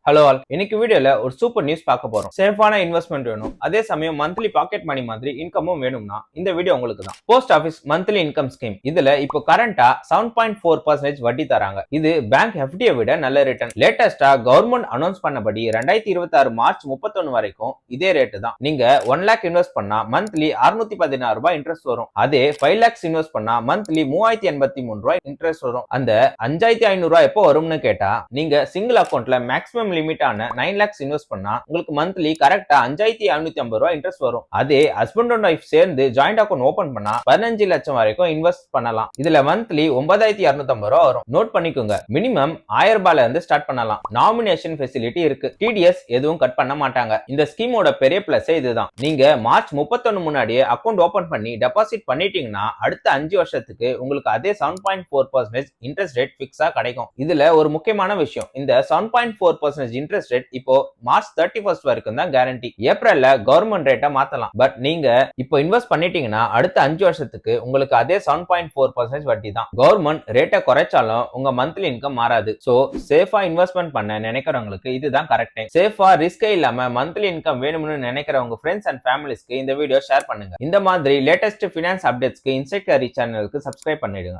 Hello all, இன்னைக்கு வீடியோல ஒரு சூப்பர் நியூஸ் பார்க்க போறோம். சேஃபான இன்வெஸ்ட்மெண்ட் வேணும், அதே சமயம் மந்த்லி பாக்கெட் மணி மாதிரி இன்கமும் வேணும்னா இந்த வீடியோ உங்களுக்கு தான். Post office monthly income scheme, இதுல இப்போ கரண்டா 7.4% வட்டி தராங்க. இது பேங்க் எஃப்டியை விட நல்ல ரிட்டர்ன். லேட்டஸ்டா கவர்மெண்ட் அனௌன்ஸ் பண்ணபடி 2026 மார்ச் 31 வரைக்கும் இதே ரேட்டு தான். நீங்க 1 லேக் இன்வெஸ்ட் பண்ணா மந்த்லி 616 ரூபாய் இன்ட்ரெஸ்ட் வரும். அதே 5 லேக்ஸ் இன்வெஸ்ட் பண்ணா மந்த்லி 3083 ரூபாய் இன்ட்ரெஸ்ட் வரும். அந்த 5500 ரூபாய் எப்போ வரும்னு கேட்டா, நீங்க சிங்கிள் அக்கௌண்ட்ல மேக்ஸிமம் லிமிட் ஆன 9 lakhs இன்வெஸ்ட் பண்ணா உங்களுக்கு மந்த்லி கரெக்டா 5550 ரூபாய் இன்ட்ரெஸ்ட் வரும். அதே ஹஸ்பண்ட் அண்ட் ஒய்ஃப் சேர்ந்து ஜாயிண்ட் அக்கௌண்ட் ஓபன் பண்ணா 15 லட்சம் வரைக்கும் இன்வெஸ்ட் பண்ணலாம். இதுல மந்த்லி 9250 ரூபாய் வரும். நோட் பண்ணிக்கோங்க, மினிமம் 1000 ரூபாயில இருந்து ஸ்டார்ட் பண்ணலாம். நாமினேஷன் ஃபெசிலிட்டி இருக்கு. டிடிஎஸ் எதுவும் கட் பண்ண மாட்டாங்க. இந்த ஸ்கீமோட பெரிய பிளஸ் இதுதான். நீங்க மார்ச் 31 முன்னாடியே அக்கௌண்ட் ஓபன் பண்ணி டெபாசிட் பண்ணிட்டீங்கன்னா அடுத்த 5 வருஷத்துக்கு உங்களுக்கு அதே 7.4% இன்ட்ரெஸ்ட் ரேட் பிக்ஸா கிடைக்கும். இதுல ஒரு முக்கியமான விஷயம், இந்த 7.4% இன்ட்ரெஸ்ட் ரேட் இப்போ மார்ச் 31 வரைக்கும் தான் கேரண்டி. ஏப்ரல்ல கவர்மெண்ட் ரேட்டை மாத்தலாம். பட் நீங்க இப்போ இன்வெஸ்ட் பண்ணிட்டீங்கன்னா அடுத்த 5 வருஷத்துக்கு உங்களுக்கு அதே 7.4% வட்டி தான். கவர்மெண்ட் ரேட்டை குறைச்சாலும் உங்க மந்த்லி இன்கம் மாறாது. சோ சேஃபா இன்வெஸ்ட்மெண்ட் பண்ண நினைக்கிறவங்களுக்கு இதுதான் கரெக்ட் டைம். சேஃபா ரிஸ்கே இல்லாம மந்த்லி இன்கம் வேணும்னு நினைக்கிறவங்க ஃப்ரெண்ட்ஸ் அண்ட் ஃபேமிலிஸ்க்கு இந்த வீடியோ ஷேர் பண்ணுங்க. இந்த மாதிரி லேட்டஸ்ட் ஃபினான்ஸ் அப்டேட்ஸ்க்கு இன்சைட் கேரி சேனலுக்கு சப்ஸ்கிரைப் பண்ணிடுங்க.